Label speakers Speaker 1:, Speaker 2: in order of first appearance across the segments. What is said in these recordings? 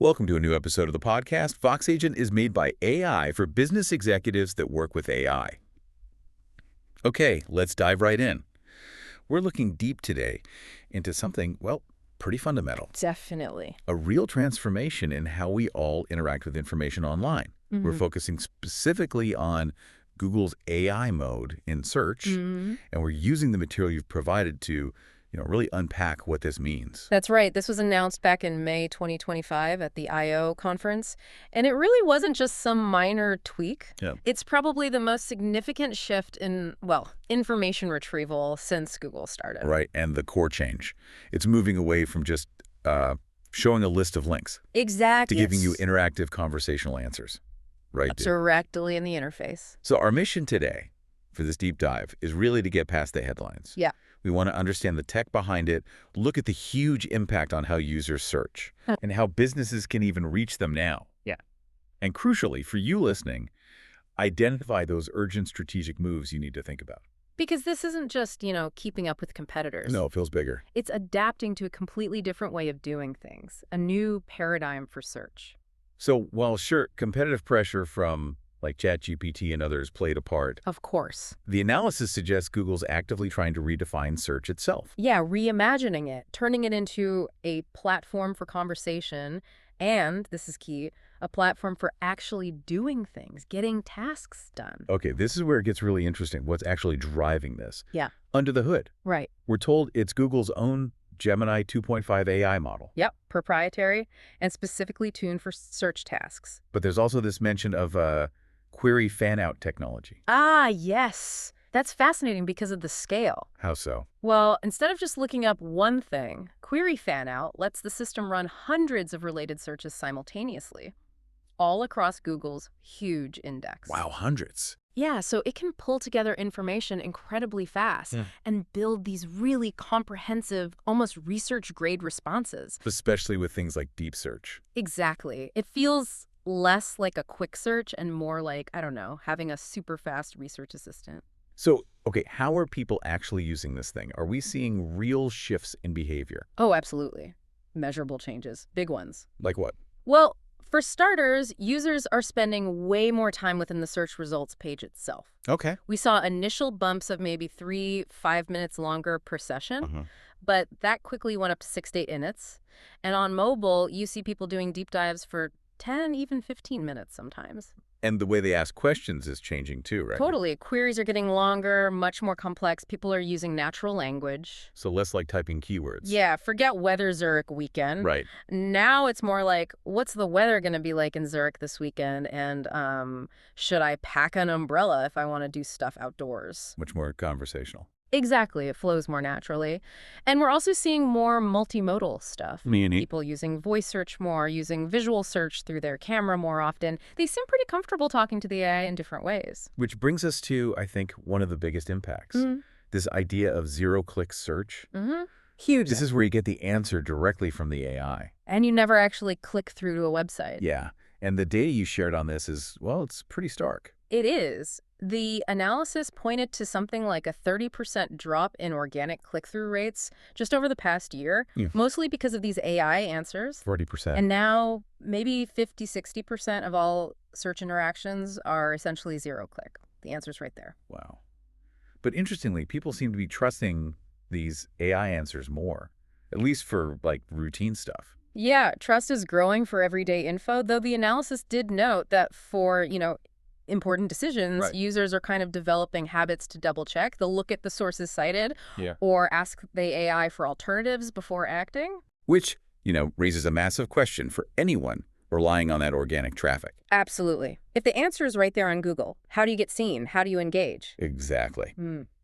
Speaker 1: Welcome to a new episode of the podcast. Vox Agent is made by AI for business executives that work with AI. Okay, let's dive right in. We're looking deep today into something, well, pretty fundamental.
Speaker 2: Definitely.
Speaker 1: A real transformation in how we all interact with information online. We're focusing specifically on Google's AI mode in search, and we're using the material you've provided to really unpack what this means.
Speaker 2: That's right. This was announced back in May 2025 at the I/O conference. And it really wasn't just some minor tweak.
Speaker 1: Yeah.
Speaker 2: It's probably the most significant shift in, well, information retrieval since Google started.
Speaker 1: Right, and the core change. It's moving away from just showing a list of links
Speaker 2: Exactly.
Speaker 1: to giving you interactive conversational answers. Right.
Speaker 2: Directly in the interface.
Speaker 1: So our mission today for this deep dive is really to get past the headlines.
Speaker 2: Yeah.
Speaker 1: We want to understand the tech behind it, look at the huge impact on how users search, and how businesses can even reach them now.
Speaker 2: Yeah.
Speaker 1: And crucially, for you listening, identify those urgent strategic moves you need to think about.
Speaker 2: Because this isn't just, keeping up with competitors.
Speaker 1: No, it feels bigger.
Speaker 2: It's adapting to a completely different way of doing things, a new paradigm for search.
Speaker 1: So while sure, competitive pressure from like ChatGPT and others played a part,
Speaker 2: Of course.
Speaker 1: the analysis suggests Google's actively trying to redefine search itself.
Speaker 2: Yeah, reimagining it, turning it into a platform for conversation, and, this is key, a platform for actually doing things, getting tasks done.
Speaker 1: Okay, this is where it gets really interesting. What's actually driving this?
Speaker 2: Yeah.
Speaker 1: Under the hood.
Speaker 2: Right.
Speaker 1: We're told it's Google's own Gemini 2.5 AI model.
Speaker 2: Yep, proprietary and specifically tuned for search tasks.
Speaker 1: But there's also this mention of query fan-out technology.
Speaker 2: Ah, yes. That's fascinating because of the scale.
Speaker 1: How so?
Speaker 2: Well, instead of just looking up one thing, query fan-out lets the system run hundreds of related searches simultaneously, all across Google's huge index.
Speaker 1: Wow, hundreds.
Speaker 2: Yeah, so it can pull together information incredibly fast and build these really comprehensive, almost research-grade responses.
Speaker 1: Especially with things like deep search.
Speaker 2: Exactly. It feels less like a quick search and more like, I don't know, having a super fast research assistant.
Speaker 1: So, okay, how are people actually using this thing? Are we seeing real shifts in behavior?
Speaker 2: Oh, absolutely. Measurable changes. Big ones.
Speaker 1: Like what?
Speaker 2: Well, for starters, users are spending way more time within the search results page itself.
Speaker 1: Okay.
Speaker 2: We saw initial bumps of maybe 3-5 minutes longer per session, but that quickly went up to 6 to 8 minutes. And on mobile, you see people doing deep dives for 10, even 15 minutes sometimes.
Speaker 1: And the way they ask questions is changing too, right?
Speaker 2: Totally. Queries are getting longer, much more complex. People are using natural language.
Speaker 1: So less like typing keywords.
Speaker 2: Yeah, forget weather Zurich weekend.
Speaker 1: Right.
Speaker 2: Now it's more like, what's the weather going to be like in Zurich this weekend? And should I pack an umbrella if I want to do stuff outdoors?
Speaker 1: Much more conversational.
Speaker 2: Exactly. It flows more naturally. And we're also seeing more multimodal stuff.
Speaker 1: Meaning?
Speaker 2: People using voice search more, using visual search through their camera more often. They seem pretty comfortable talking to the AI in different ways.
Speaker 1: Which brings us to, I think, one of the biggest impacts. This idea of zero-click search.
Speaker 2: Huge.
Speaker 1: This is where you get the answer directly from the AI.
Speaker 2: And you never actually click through to a website.
Speaker 1: Yeah. And the data you shared on this is, well, it's pretty stark.
Speaker 2: It is. The analysis pointed to something like a 30% drop in organic click-through rates just over the past year, mostly because of these AI answers.
Speaker 1: 40%.
Speaker 2: And now maybe 50-60% of all search interactions are essentially zero-click. The answer's right there.
Speaker 1: Wow. But interestingly, people seem to be trusting these AI answers more, at least for like routine stuff.
Speaker 2: Yeah, trust is growing for everyday info, though the analysis did note that for, important decisions, users are kind of developing habits to double-check. They'll look at the sources cited or ask the AI for alternatives before acting.
Speaker 1: Which, raises a massive question for anyone relying on that organic traffic.
Speaker 2: Absolutely. If the answer is right there on Google, how do you get seen? How do you engage?
Speaker 1: Exactly.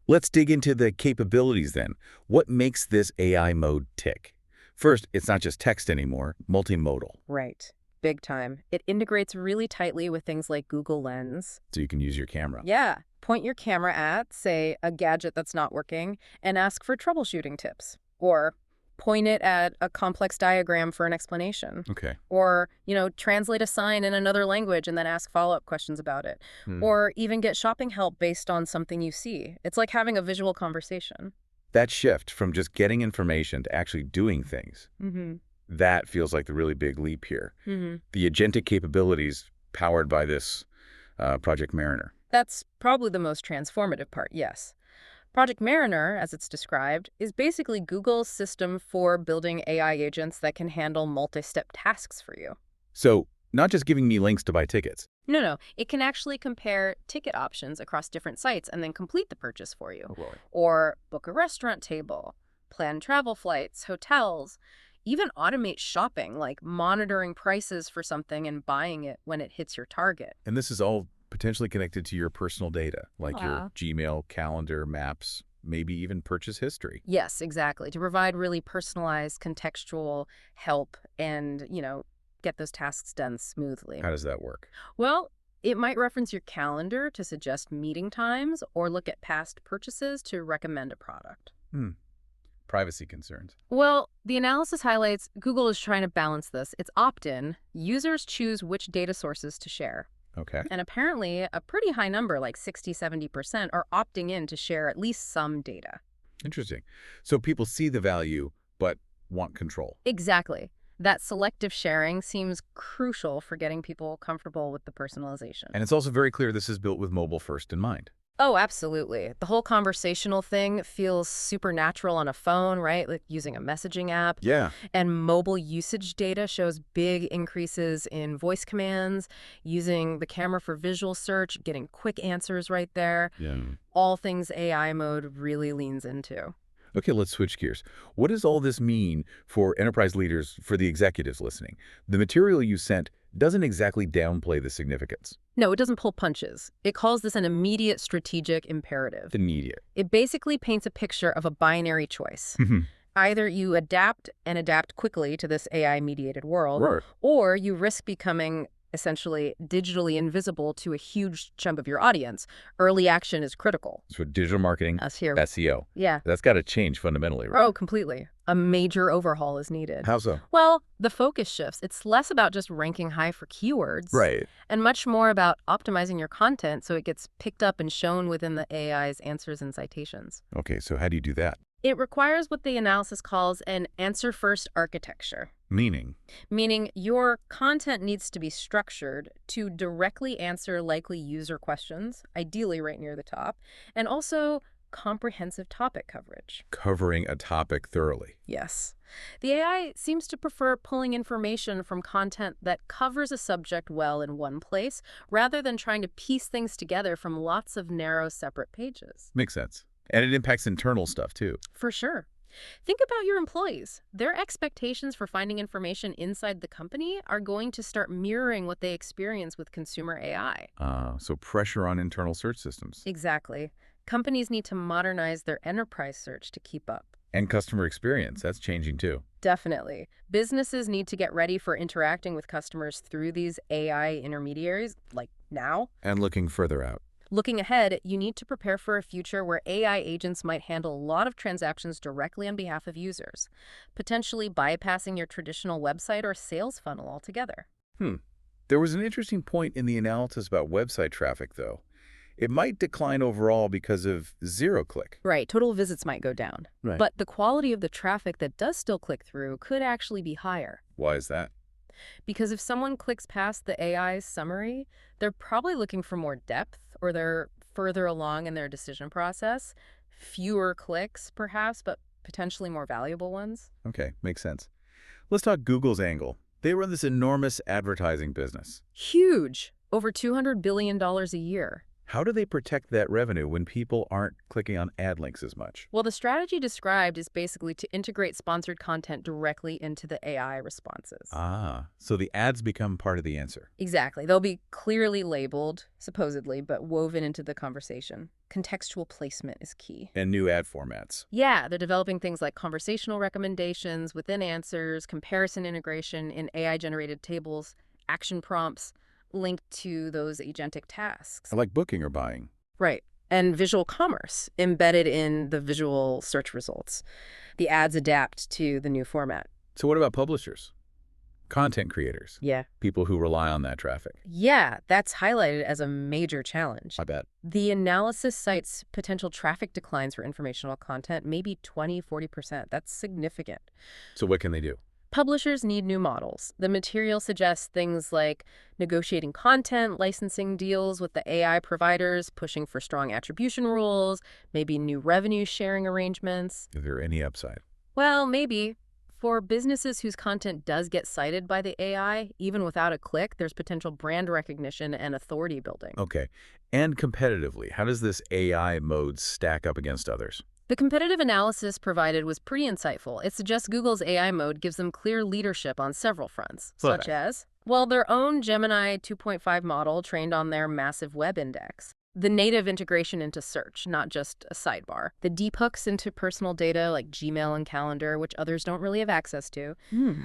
Speaker 1: Let's dig into the capabilities then. What makes this AI mode tick? First, it's not just text anymore, multimodal.
Speaker 2: Right. Big time. It integrates really tightly with things like Google Lens.
Speaker 1: So you can use your camera.
Speaker 2: Yeah. Point your camera at, say, a gadget that's not working and ask for troubleshooting tips. Or point it at a complex diagram for an explanation.
Speaker 1: Okay.
Speaker 2: Or, translate a sign in another language and then ask follow-up questions about it. Or even get shopping help based on something you see. It's like having a visual conversation.
Speaker 1: That shift from just getting information to actually doing things. That feels like the really big leap here. The agentic capabilities powered by this Project Mariner.
Speaker 2: That's probably the most transformative part, yes. Project Mariner, as it's described, is basically Google's system for building AI agents that can handle multi-step tasks for you.
Speaker 1: So not just giving me links to buy tickets.
Speaker 2: No. It can actually compare ticket options across different sites and then complete the purchase for you.
Speaker 1: Oh, boy.
Speaker 2: Or book a restaurant table, plan travel flights, hotels, even automate shopping, like monitoring prices for something and buying it when it hits your target.
Speaker 1: And this is all potentially connected to your personal data, like your Gmail, calendar, maps, maybe even purchase history.
Speaker 2: Yes, exactly. To provide really personalized, contextual help and, get those tasks done smoothly.
Speaker 1: How does that work?
Speaker 2: Well, it might reference your calendar to suggest meeting times or look at past purchases to recommend a product.
Speaker 1: Privacy concerns.
Speaker 2: Well, the analysis highlights Google is trying to balance this. It's opt-in. Users choose which data sources to share.
Speaker 1: Okay.
Speaker 2: And apparently, a pretty high number, like 60–70%, are opting in to share at least some data.
Speaker 1: Interesting. So people see the value, but want control.
Speaker 2: Exactly. That selective sharing seems crucial for getting people comfortable with the personalization.
Speaker 1: And it's also very clear this is built with mobile first in mind.
Speaker 2: Oh, absolutely. The whole conversational thing feels supernatural on a phone, right? Like using a messaging app.
Speaker 1: Yeah.
Speaker 2: And mobile usage data shows big increases in voice commands, using the camera for visual search, getting quick answers right there.
Speaker 1: Yeah.
Speaker 2: All things AI mode really leans into.
Speaker 1: Okay, let's switch gears. What does all this mean for enterprise leaders, for the executives listening? The material you sent doesn't exactly downplay the significance.
Speaker 2: No, it doesn't pull punches. It calls this an immediate strategic imperative.
Speaker 1: Immediate.
Speaker 2: It basically paints a picture of a binary choice. Either you adapt and adapt quickly to this AI-mediated world,
Speaker 1: Right.
Speaker 2: or you risk becoming essentially digitally invisible to a huge chunk of your audience. Early action is critical.
Speaker 1: So digital marketing,
Speaker 2: Us here.
Speaker 1: SEO.
Speaker 2: Yeah.
Speaker 1: That's got to change fundamentally, right?
Speaker 2: Oh, completely. A major overhaul is needed.
Speaker 1: How so?
Speaker 2: Well, the focus shifts. It's less about just ranking high for keywords.
Speaker 1: Right.
Speaker 2: And much more about optimizing your content so it gets picked up and shown within the AI's answers and citations.
Speaker 1: Okay, so how do you do that?
Speaker 2: It requires what the analysis calls an answer-first architecture.
Speaker 1: Meaning
Speaker 2: your content needs to be structured to directly answer likely user questions, ideally right near the top, and also comprehensive topic coverage.
Speaker 1: Covering a topic thoroughly.
Speaker 2: Yes. The AI seems to prefer pulling information from content that covers a subject well in one place, rather than trying to piece things together from lots of narrow, separate pages.
Speaker 1: Makes sense. And it impacts internal stuff, too.
Speaker 2: For sure. Think about your employees. Their expectations for finding information inside the company are going to start mirroring what they experience with consumer AI.
Speaker 1: So pressure on internal search systems.
Speaker 2: Exactly. Companies need to modernize their enterprise search to keep up.
Speaker 1: And customer experience, that's changing, too.
Speaker 2: Definitely. Businesses need to get ready for interacting with customers through these AI intermediaries, like now.
Speaker 1: And looking further out.
Speaker 2: Looking ahead, you need to prepare for a future where AI agents might handle a lot of transactions directly on behalf of users, potentially bypassing your traditional website or sales funnel altogether.
Speaker 1: There was an interesting point in the analysis about website traffic, though. It might decline overall because of zero-click.
Speaker 2: Right, total visits might go down.
Speaker 1: Right.
Speaker 2: But the quality of the traffic that does still click through could actually be higher.
Speaker 1: Why is that?
Speaker 2: Because if someone clicks past the AI's summary, they're probably looking for more depth, or they're further along in their decision process. Fewer clicks, perhaps, but potentially more valuable ones.
Speaker 1: Okay, makes sense. Let's talk Google's angle. They run this enormous advertising business.
Speaker 2: Huge. Over $200 billion a year.
Speaker 1: How do they protect that revenue when people aren't clicking on ad links as much?
Speaker 2: Well, the strategy described is basically to integrate sponsored content directly into the AI responses.
Speaker 1: So the ads become part of the answer.
Speaker 2: Exactly. They'll be clearly labeled, supposedly, but woven into the conversation. Contextual placement is key.
Speaker 1: And new ad formats.
Speaker 2: Yeah, they're developing things like conversational recommendations within answers, comparison integration in AI-generated tables, action prompts, linked to those agentic tasks.
Speaker 1: Like booking or buying.
Speaker 2: Right. And visual commerce embedded in the visual search results. The ads adapt to the new format.
Speaker 1: So what about publishers? Content creators?
Speaker 2: Yeah.
Speaker 1: People who rely on that traffic?
Speaker 2: Yeah, that's highlighted as a major challenge.
Speaker 1: I bet.
Speaker 2: The analysis cites potential traffic declines for informational content, maybe 20–40%. That's significant.
Speaker 1: So what can they do?
Speaker 2: Publishers need new models. The material suggests things like negotiating content, licensing deals with the AI providers, pushing for strong attribution rules, maybe new revenue sharing arrangements.
Speaker 1: Is there any upside?
Speaker 2: Well, maybe. For businesses whose content does get cited by the AI, even without a click, there's potential brand recognition and authority building.
Speaker 1: Okay. And competitively, how does this AI mode stack up against others?
Speaker 2: The competitive analysis provided was pretty insightful. It suggests Google's AI mode gives them clear leadership on several fronts, such as, well, their own Gemini 2.5 model trained on their massive web index, the native integration into search, not just a sidebar, the deep hooks into personal data like Gmail and Calendar, which others don't really have access to,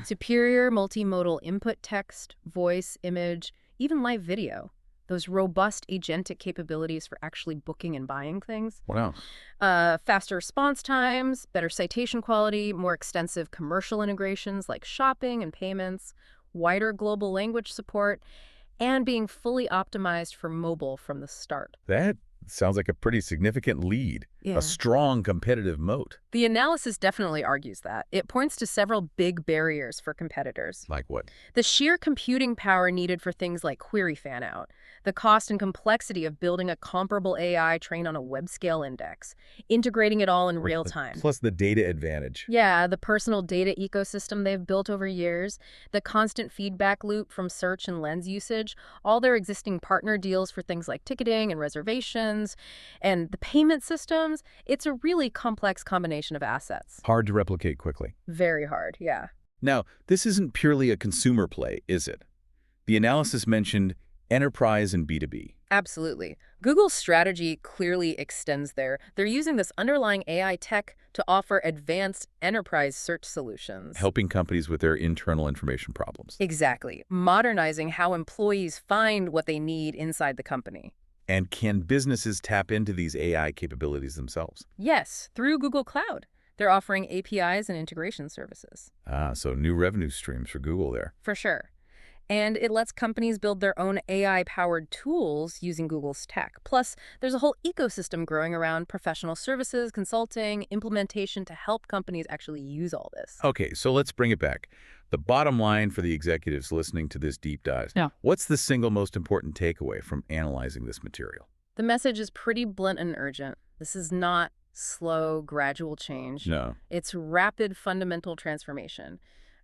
Speaker 2: superior multimodal input text, voice, image, even live video. Those robust agentic capabilities for actually booking and buying things.
Speaker 1: Wow.
Speaker 2: Faster response times, better citation quality, more extensive commercial integrations like shopping and payments, wider global language support, and being fully optimized for mobile from the start.
Speaker 1: That sounds like a pretty significant lead,
Speaker 2: Yeah.
Speaker 1: a strong competitive moat.
Speaker 2: The analysis definitely argues that. It points to several big barriers for competitors.
Speaker 1: Like what?
Speaker 2: The sheer computing power needed for things like query fan-out, the cost and complexity of building a comparable AI trained on a web-scale index, integrating it all in real time.
Speaker 1: Plus the data advantage.
Speaker 2: Yeah, the personal data ecosystem they've built over years, the constant feedback loop from search and lens usage, all their existing partner deals for things like ticketing and reservations, and the payment systems. It's a really complex combination of assets.
Speaker 1: Hard to replicate quickly.
Speaker 2: Very hard, yeah.
Speaker 1: Now, this isn't purely a consumer play, is it? The analysis mentioned enterprise and B2B.
Speaker 2: Absolutely. Google's strategy clearly extends there. They're using this underlying AI tech to offer advanced enterprise search solutions.
Speaker 1: Helping companies with their internal information problems.
Speaker 2: Exactly. Modernizing how employees find what they need inside the company.
Speaker 1: And can businesses tap into these AI capabilities themselves?
Speaker 2: Yes, through Google Cloud. They're offering APIs and integration services.
Speaker 1: So new revenue streams for Google there.
Speaker 2: For sure. And it lets companies build their own AI-powered tools using Google's tech. Plus, there's a whole ecosystem growing around professional services, consulting, implementation to help companies actually use all this.
Speaker 1: Okay, so let's bring it back. The bottom line for the executives listening to this deep dive.
Speaker 2: Yeah.
Speaker 1: What's the single most important takeaway from analyzing this material?
Speaker 2: The message is pretty blunt and urgent. This is not slow, gradual change.
Speaker 1: No.
Speaker 2: It's rapid, fundamental transformation.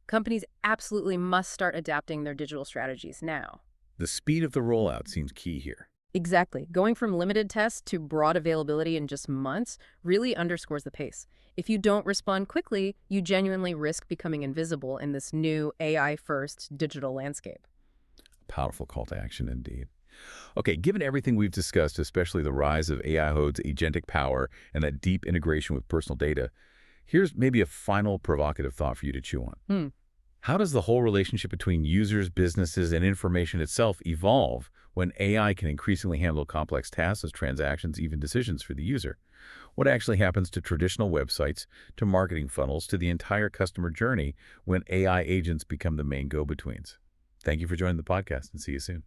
Speaker 2: Companies absolutely must start adapting their digital strategies now.
Speaker 1: The speed of the rollout seems key here.
Speaker 2: Exactly. Going from limited tests to broad availability in just months really underscores the pace. If you don't respond quickly, you genuinely risk becoming invisible in this new AI-first digital landscape.
Speaker 1: Powerful call to action indeed. Okay, given everything we've discussed, especially the rise of AI's agentic power and that deep integration with personal data, here's maybe a final provocative thought for you to chew on. How does the whole relationship between users, businesses, and information itself evolve when AI can increasingly handle complex tasks as transactions, even decisions for the user? What actually happens to traditional websites, to marketing funnels, to the entire customer journey when AI agents become the main go-betweens? Thank you for joining the podcast, and see you soon.